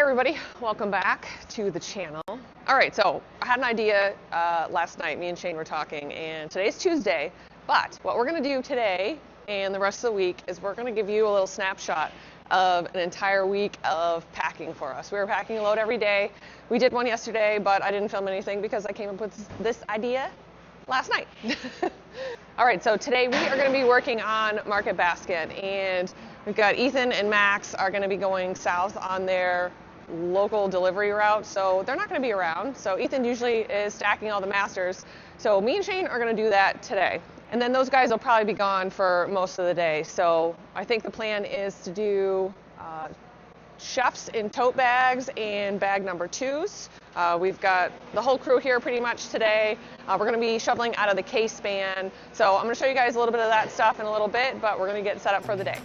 everybody, welcome back to the channel. All right, so I had an idea last night. Me and Shane were talking, and today's Tuesday, but what we're going to do today and the rest of the week is we're going to give you a little snapshot of an entire week of packing for us. We were packing a load every day. We did one yesterday, but I didn't film anything because I came up with this idea last night. All right, so today we are going to be working on Market Basket, and we've got Ethan and Max are going to be going south on their local delivery route, so they're not going to be around. So Ethan usually is stacking all the masters, so me and Shane are going to do that today. And then those guys will probably be gone for most of the day. So I think the plan is to do chefs in tote bags and bag number 2s. We've got the whole crew here pretty much today. We're going to be shoveling out of the case span. So I'm going to show you guys a little bit of that stuff in a little bit, but we're going to get set up for the day.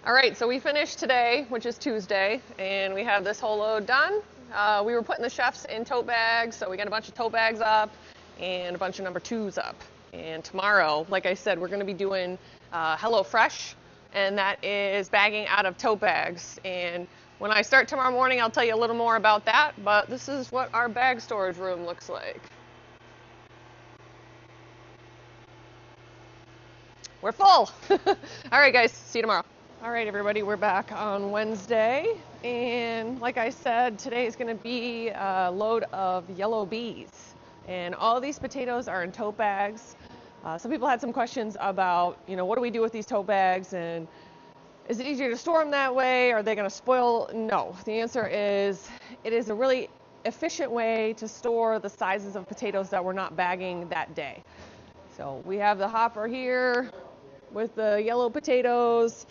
All right, so we finished today, which is Tuesday, and we have this whole load done. We were putting the chefs in tote bags, so we got a bunch of tote bags up and a bunch of number 2s up. And tomorrow, like I said, we're going to be doing Hello Fresh, and that is bagging out of tote bags. And when I start tomorrow morning, I'll tell you a little more about that, but this is what our bag storage room looks like. we're full. All right, guys, see you tomorrow. All right, everybody, we're back on Wednesday. And like I said, today is going to be a load of yellow bees. And all these potatoes are in tote bags. Some people had some questions about, what do we do with these tote bags? And is it easier to store them that way? Are they going to spoil? No. The answer is it is a really efficient way to store the sizes of potatoes that we're not bagging that day. So we have the hopper here with the yellow potatoes,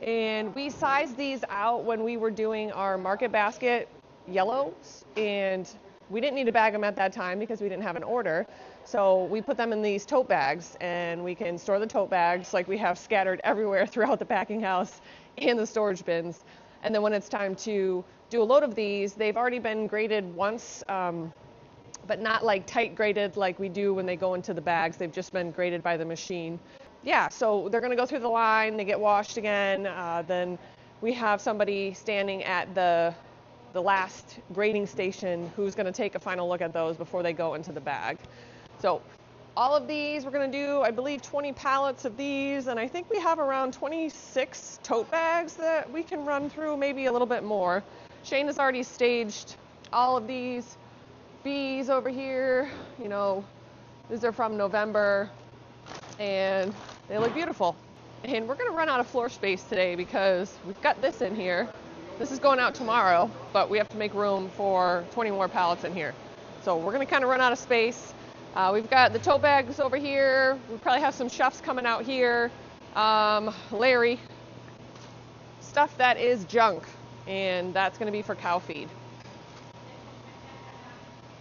and we sized these out when we were doing our market basket yellows, and we didn't need to bag them at that time because we didn't have an order. So we put them in these tote bags, and we can store the tote bags like we have scattered everywhere throughout the packing house and the storage bins. And then when it's time to do a load of these, they've already been graded once, but not like tight graded like we do when they go into the bags. They've just been graded by the machine. Yeah, so they're gonna go through the line, they get washed again, then we have somebody standing at the last grading station who's gonna take a final look at those before they go into the bag. So all of these, we're gonna do, I believe, 20 pallets of these, and I think we have around 26 tote bags that we can run through, maybe a little bit more. Shane has already staged all of these bees over here. These are from November, and they look beautiful. And we're gonna run out of floor space today because we've got this in here. This is going out tomorrow, but we have to make room for 20 more pallets in here. So we're gonna kind of run out of space. We've got the tote bags over here. We probably have some chefs coming out here. Larry, stuff that is junk, and that's gonna be for cow feed.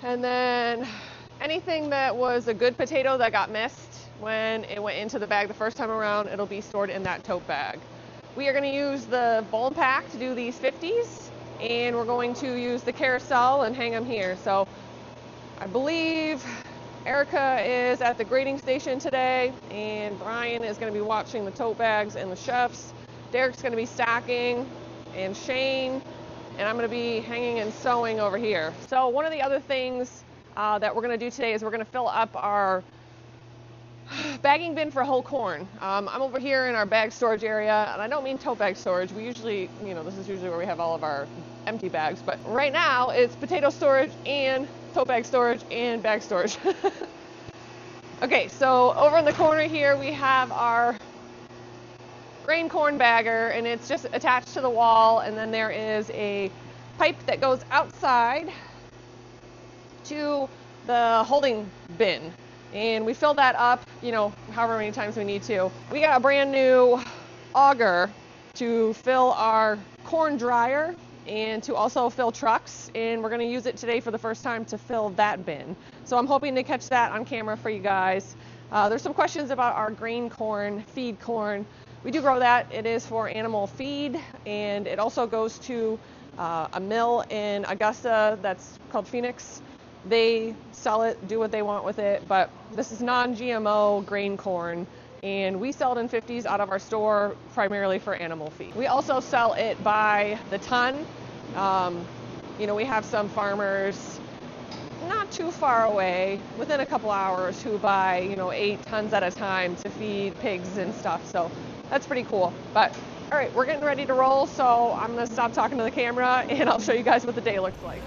And then anything that was a good potato that got missed when it went into the bag the first time around, it'll be stored in that tote bag. We are going to use the bulb pack to do these 50s, and we're going to use the carousel and hang them here. So I believe Erica is at the grading station today, and Brian is going to be watching the tote bags and the chefs. Derek's going to be stacking, and Shane, and I'm going to be hanging and sewing over here. So one of the other things that we're going to do today is we're going to fill up our bagging bin for whole corn. I'm over here in our bag storage area, and I don't mean tote bag storage. We usually, this is usually where we have all of our empty bags, but right now it's potato storage and tote bag storage and bag storage. Okay, so over in the corner here we have our grain corn bagger, and it's just attached to the wall, and then there is a pipe that goes outside to the holding bin. And we fill that up, however many times we need to. We got a brand new auger to fill our corn dryer and to also fill trucks. And we're gonna use it today for the first time to fill that bin. So I'm hoping to catch that on camera for you guys. There's some questions about our grain corn, feed corn. We do grow that. It is for animal feed, and it also goes to a mill in Augusta that's called Phoenix. They sell it, do what they want with it, but this is non-GMO grain corn, and we sell it in 50s out of our store primarily for animal feed. We also sell it by the ton. We have some farmers not too far away, within a couple hours, who buy 8 tons at a time to feed pigs and stuff, so that's pretty cool. But all right, we're getting ready to roll, so I'm gonna stop talking to the camera and I'll show you guys what the day looks like.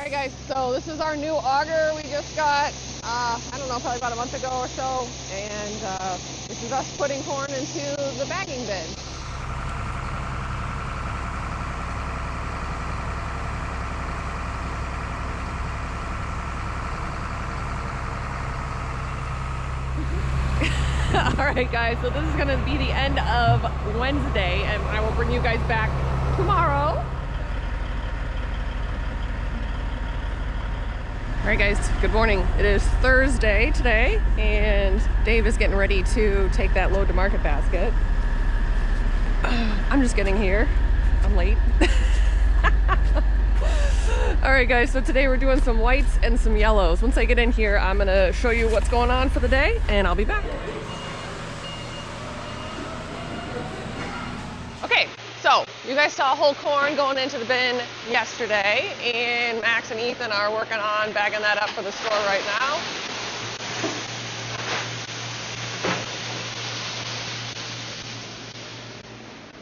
Alright guys, so this is our new auger we just got, I don't know, probably about a month ago or so, and this is us putting corn into the bagging bin. Alright guys, so this is going to be the end of Wednesday, and I will bring you guys back tomorrow. Alright guys, good morning. It is Thursday today, and Dave is getting ready to take that load to Market Basket. I'm just getting here. I'm late. Alright guys, so today we're doing some whites and some yellows. Once I get in here, I'm going to show you what's going on for the day, and I'll be back. Okay, so you guys saw whole corn going into the bin yesterday, and Max and Ethan are working on bagging that up for the store right now.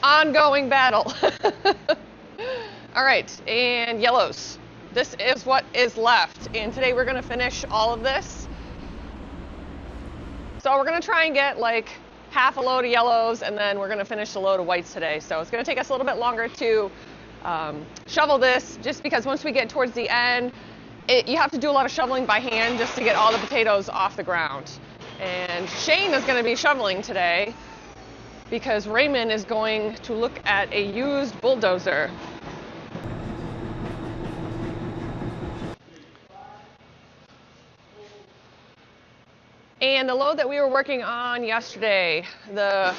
Ongoing battle. All right, and yellows. This is what is left, and today we're going to finish all of this. So we're going to try and get like half a load of yellows, and then we're going to finish the load of whites today. So it's going to take us a little bit longer to shovel this, just because once we get towards the end, you have to do a lot of shoveling by hand just to get all the potatoes off the ground. And Shane is going to be shoveling today because Raymond is going to look at a used bulldozer. And the load that we were working on yesterday, the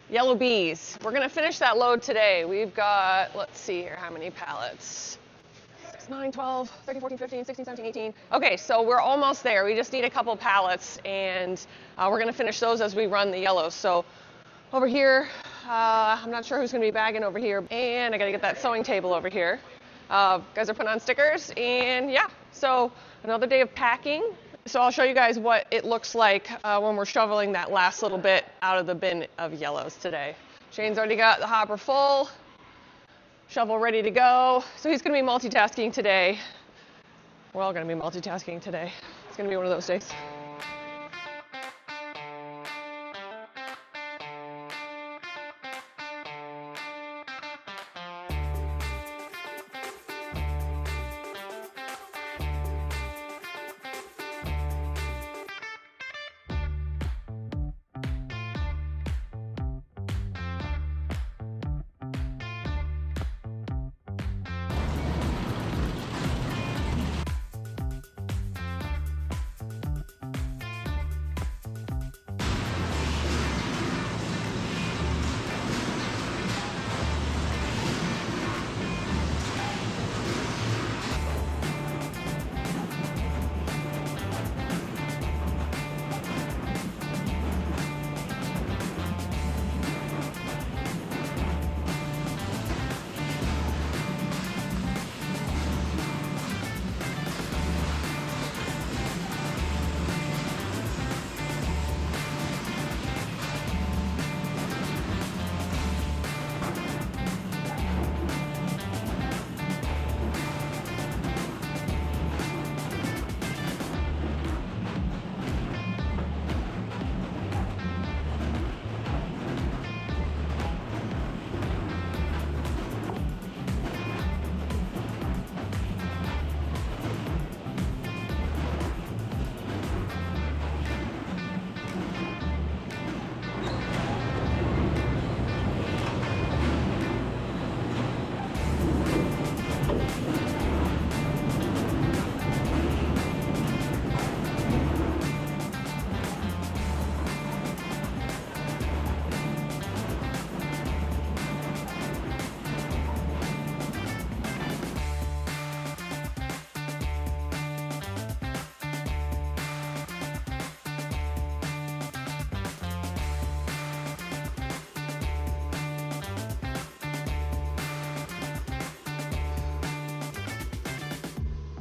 yellow bees, we're going to finish that load today. We've got, let's see here, how many pallets? 6, 9, 12, 13, 14, 15, 16, 17, 18. Okay, so we're almost there. We just need a couple pallets, and we're going to finish those as we run the yellows. So over here, I'm not sure who's going to be bagging over here. And I got to get that sewing table over here. Guys are putting on stickers, and yeah, so another day of packing. So I'll show you guys what it looks like when we're shoveling that last little bit out of the bin of yellows today. Shane's already got the hopper full, shovel ready to go. So he's going to be multitasking today. We're all going to be multitasking today. It's going to be one of those days.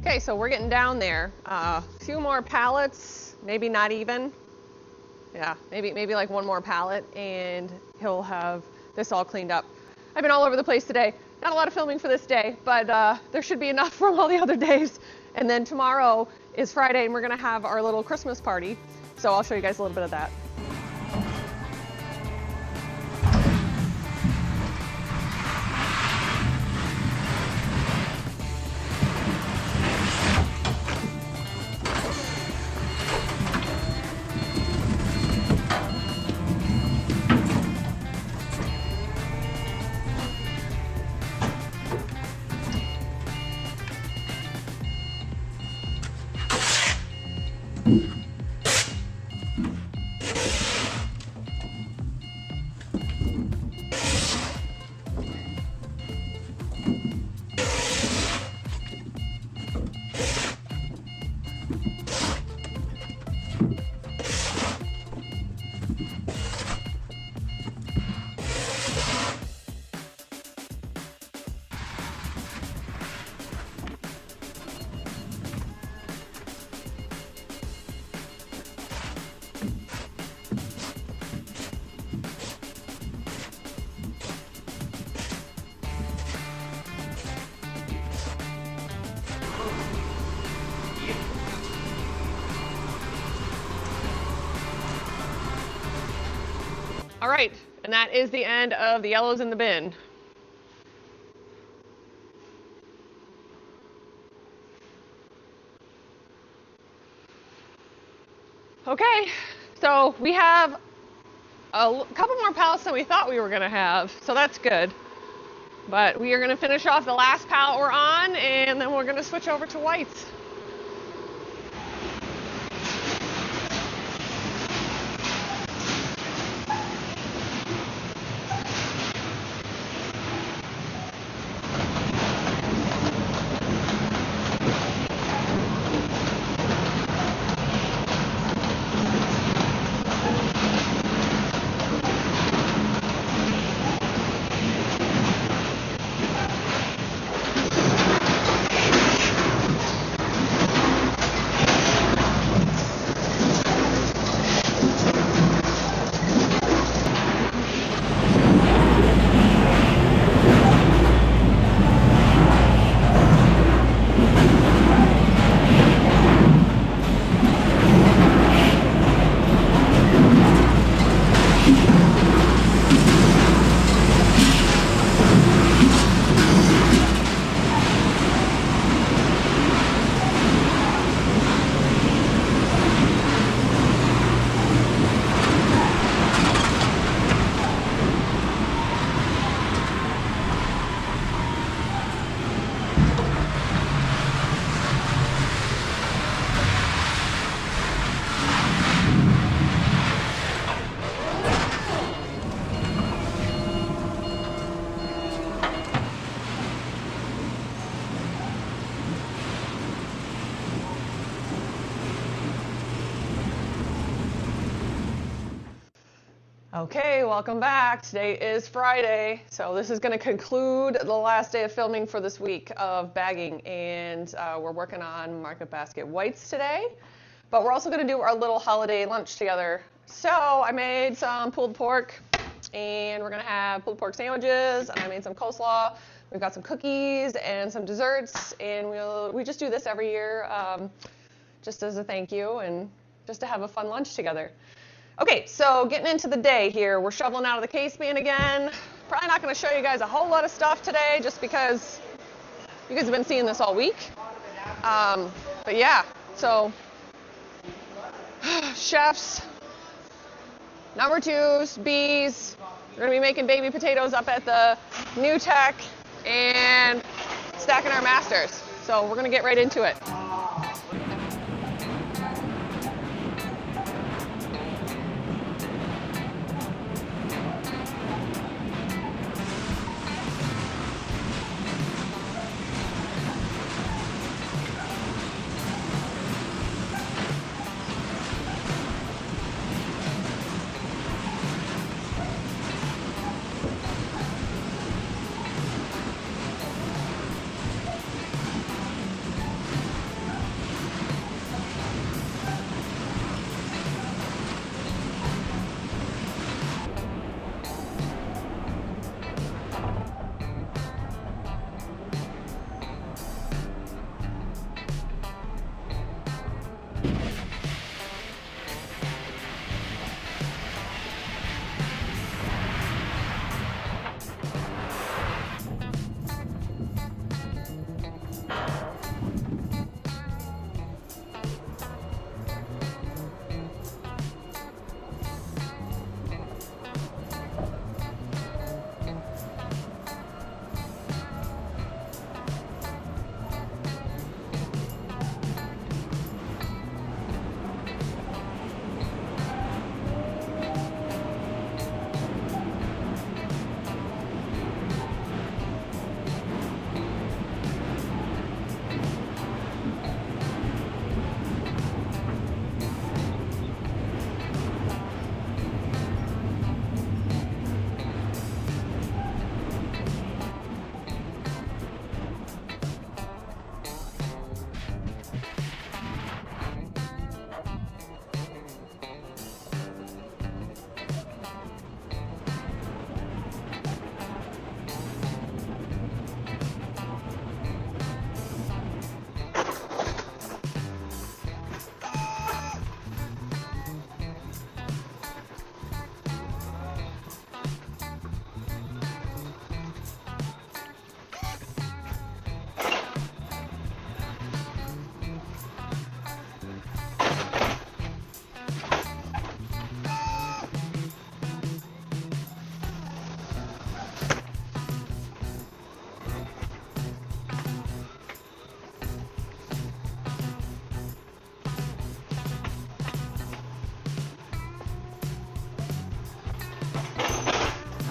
Okay, so we're getting down there. A few more pallets, maybe not even. Yeah, maybe like one more pallet, and he'll have this all cleaned up. I've been all over the place today. not a lot of filming for this day, but there should be enough from all the other days. And then tomorrow is Friday and we're gonna have our little Christmas party. So I'll show you guys a little bit of that. All right, and that is the end of the yellows in the bin. Okay, so we have a couple more pallets than we thought we were gonna have, so that's good. But we are gonna finish off the last pallet we're on, and then we're gonna switch over to whites. Okay, welcome back. Today is Friday, so this is going to conclude the last day of filming for this week of bagging, and we're working on market basket whites today, but we're also going to do our little holiday lunch together. So I made some pulled pork, and we're going to have pulled pork sandwiches, and I made some coleslaw. We've got some cookies and some desserts, and we just do this every year just as a thank you and just to have a fun lunch together. Okay, so getting into the day here, we're shoveling out of the case bin again. Probably not going to show you guys a whole lot of stuff today just because you guys have been seeing this all week. But yeah, so chefs, number twos, Bs, we're going to be making baby potatoes up at the New Tech and stacking our masters. So we're going to get right into it.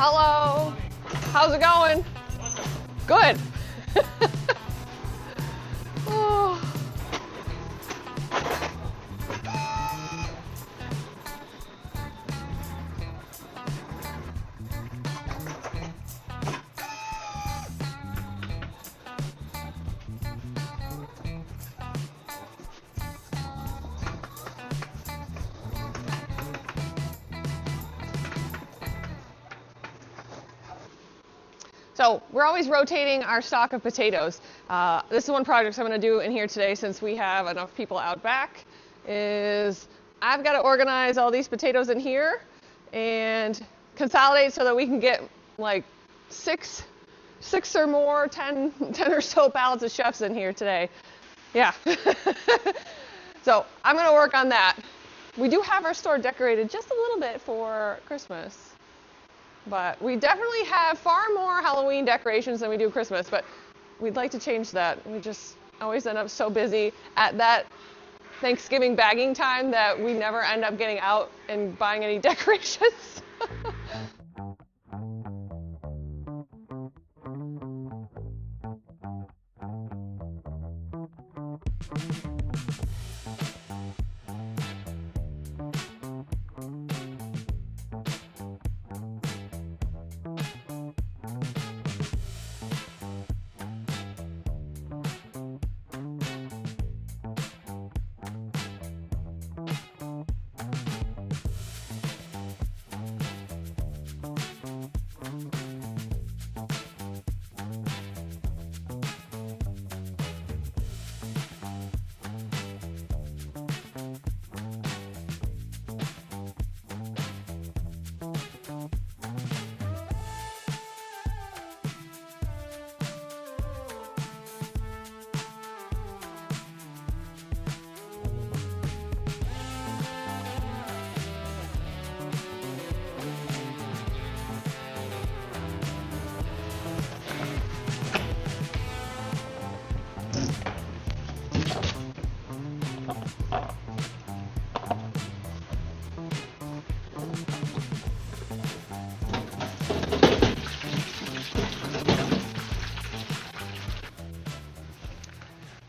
Hello. How's it going? Good. Oh. So we're always rotating our stock of potatoes. This is one project I'm going to do in here today, since we have enough people out back, is I've got to organize all these potatoes in here and consolidate so that we can get like six or more, 10 or so pallets of chefs in here today. Yeah. So I'm going to work on that. We do have our store decorated just a little bit for Christmas. But we definitely have far more Halloween decorations than we do Christmas, but we'd like to change that. We just always end up so busy at that Thanksgiving bagging time that we never end up getting out and buying any decorations.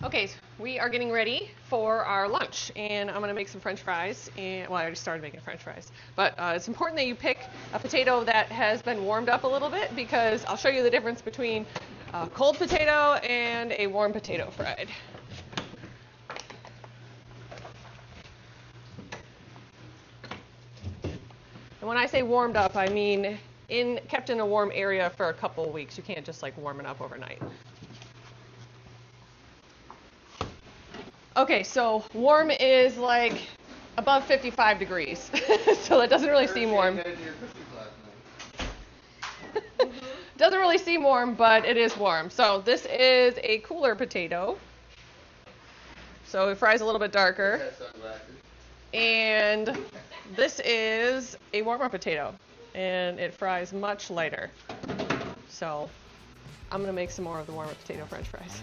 Okay, we are getting ready for our lunch, and I'm going to make some French fries. And well, I already started making French fries, but it's important that you pick a potato that has been warmed up a little bit, because I'll show you the difference between a cold potato and a warm potato fried. And when I say warmed up, I mean kept in a warm area for a couple of weeks. You can't just like warm it up overnight. Okay, so warm is like above 55 degrees, so it doesn't really seem warm. Doesn't really seem warm, but it is warm. So this is a cooler potato. So it fries a little bit darker. And this is a warmer potato, and it fries much lighter. So I'm going to make some more of the warmer potato French fries.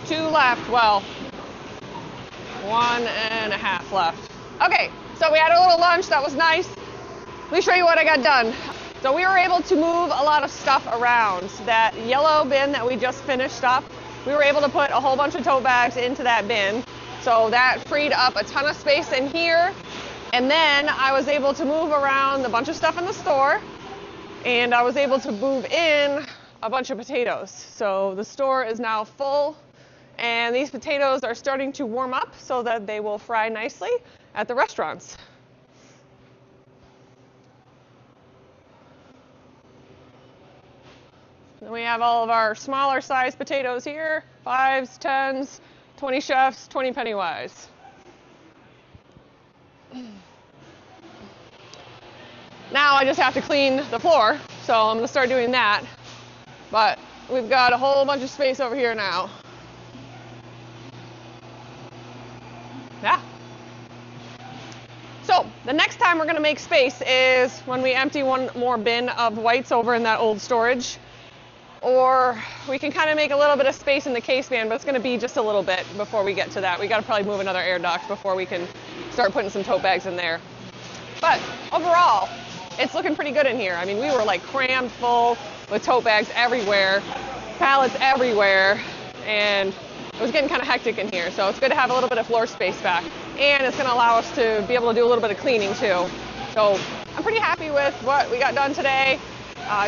Two left, well, 1.5 left. Okay, so we had a little lunch, that was nice. Let me show you what I got done. So we were able to move a lot of stuff around. So that yellow bin that we just finished up, we were able to put a whole bunch of tote bags into that bin. So that freed up a ton of space in here. And then I was able to move around a bunch of stuff in the store, and I was able to move in a bunch of potatoes. So the store is now full. And these potatoes are starting to warm up so that they will fry nicely at the restaurants. Then we have all of our smaller size potatoes here, 5s, 10s, 20 chefs, 20 penny wise. Now I just have to clean the floor, so I'm gonna start doing that. But we've got a whole bunch of space over here now. Yeah. So the next time we're gonna make space is when we empty one more bin of whites over in that old storage. Or we can kind of make a little bit of space in the case van, but it's gonna be just a little bit before we get to that. We gotta probably move another air duct before we can start putting some tote bags in there. But overall, it's looking pretty good in here. I mean, we were like crammed full with tote bags everywhere, pallets everywhere, and it was getting kind of hectic in here. So it's good to have a little bit of floor space back. And it's gonna allow us to be able to do a little bit of cleaning too. So I'm pretty happy with what we got done today.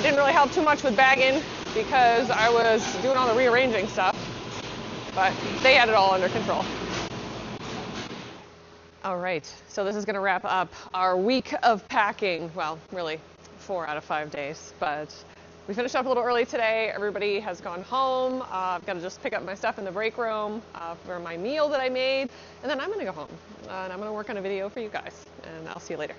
Didn't really help too much with bagging because I was doing all the rearranging stuff, but they had it all under control. All right, so this is gonna wrap up our week of packing. Well, really 4 out of 5 days, but we finished up a little early today. Everybody has gone home. I've got to just pick up my stuff in the break room for my meal that I made, and then I'm gonna go home and I'm gonna work on a video for you guys, and I'll see you later.